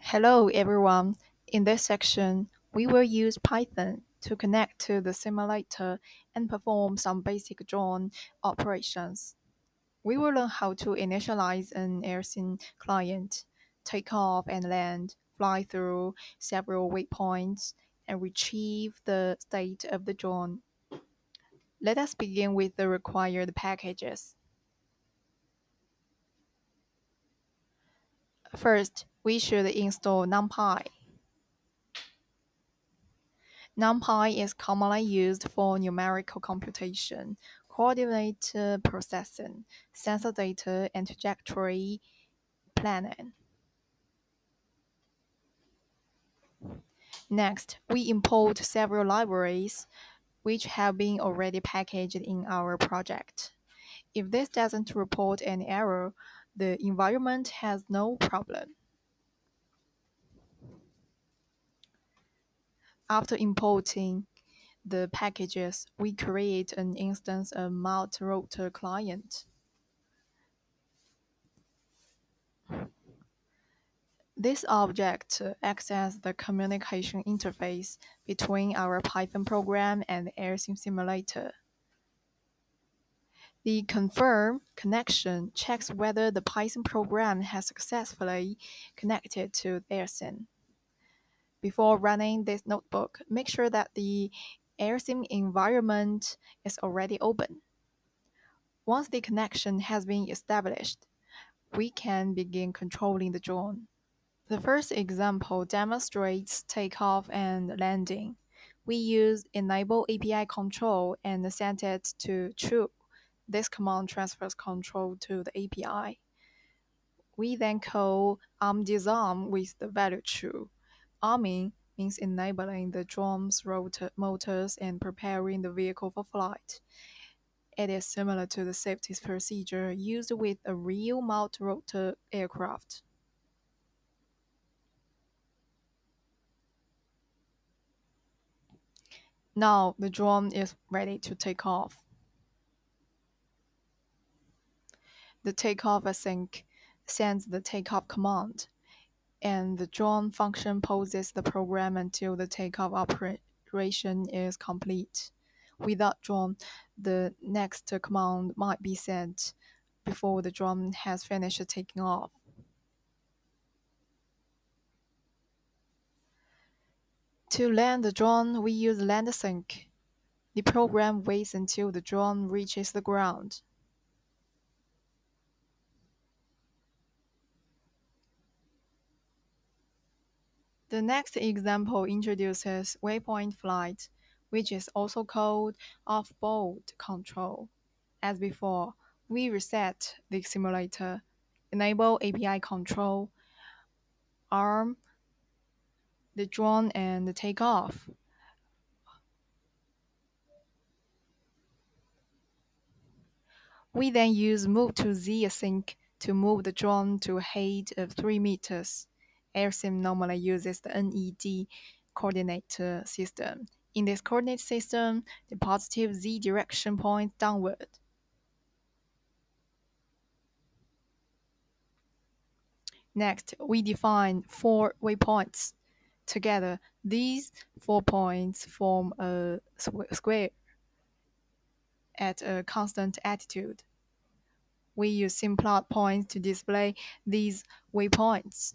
Hello everyone. In this section, we will use Python to connect to the simulator and perform some basic drone operations. We will learn how to initialize an AirSim client, take off and land, fly through several waypoints, and retrieve the state of the drone. Let us begin with the required packages. First, we should install NumPy. NumPy is commonly used for numerical computation, coordinate processing, sensor data, and trajectory planning. Next, we import several libraries which have been already packaged in our project. If this doesn't report any error, the environment has no problem. After importing the packages, we create an instance of multi-rotor client. This object acts as the communication interface between our Python program and the AirSim simulator. The confirm connection checks whether the Python program has successfully connected to AirSim. Before running this notebook, make sure that the AirSim environment is already open. Once the connection has been established, we can begin controlling the drone. The first example demonstrates takeoff and landing. We use enable API control and set it to true. This command transfers control to the API. We then call disarm with the value true. Arming means enabling the drone's motors and preparing the vehicle for flight. It is similar to the safety procedure used with a real multi-rotor aircraft. Now the drone is ready to take off. The takeoff async sends the takeoff command, and the drone function pauses the program until the takeoff operation is complete. Without drone, the next command might be sent before the drone has finished taking off. To land the drone, we use land async. The program waits until the drone reaches the ground. The next example introduces waypoint flight, which is also called off-board control. As before, we reset the simulator, enable API control, arm the drone, and take off. We then use move to Z async to move the drone to a height of 3 meters. AirSim normally uses the NED coordinate system. In this coordinate system, the positive Z direction points downward. Next, we define 4 waypoints. Together, these 4 points form a square at a constant altitude. We use simplot points to display these waypoints.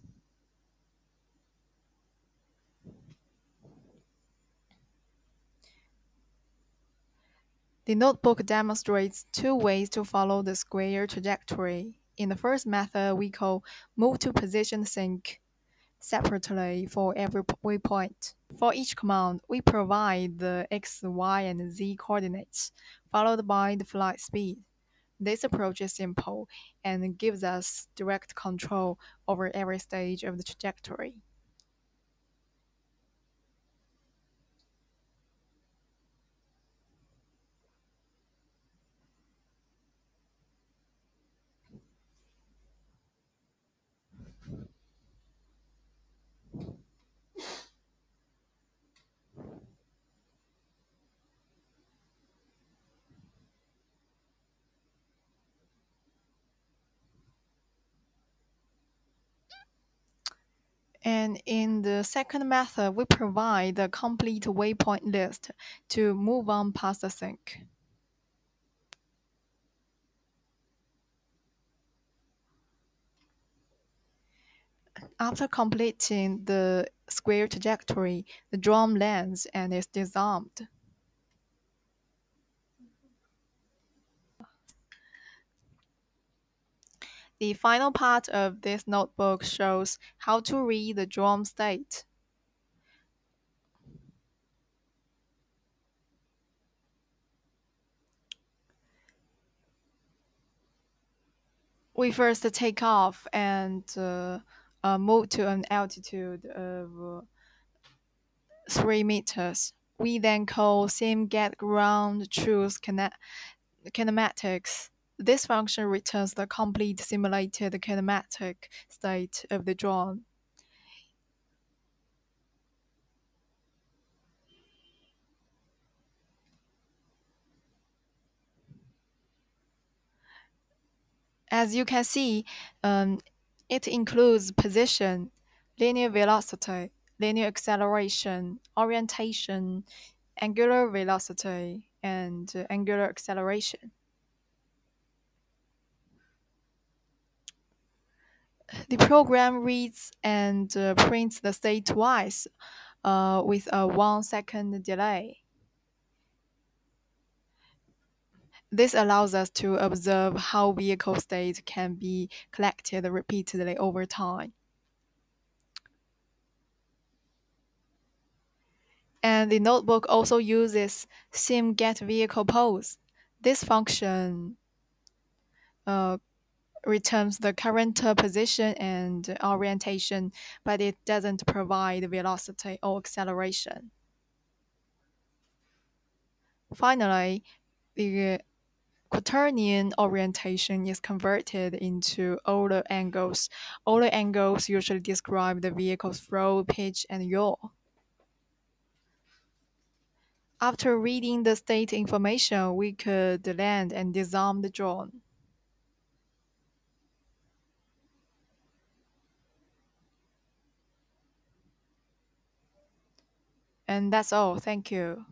The notebook demonstrates 2 ways to follow the square trajectory. In the first method, we call move to position sync separately for every waypoint. For each command, we provide the x, y, and z coordinates, followed by the flight speed. This approach is simple and gives us direct control over every stage of the trajectory. And in the second method, we provide the complete waypoint list to move on past the sync. After completing the square trajectory, the drum lands and is disarmed. The final part of this notebook shows how to read the drum state. We first take off and move to an altitude of 3 meters. We then call sim get ground truth kinematics. This function returns the complete simulated kinematic state of the drone. As you can see, it includes position, linear velocity, linear acceleration, orientation, angular velocity, and angular acceleration. The program reads and prints the state twice with a 1 second delay. This allows us to observe how vehicle state can be collected repeatedly over time. And the notebook also uses sim get vehicle pose. This function uh, returns the current position and orientation, but it doesn't provide velocity or acceleration. Finally, the quaternion orientation is converted into Euler angles. Euler angles usually describe the vehicle's throw, pitch, and yaw. After reading the state information, we could land and disarm the drone. And that's all. Thank you.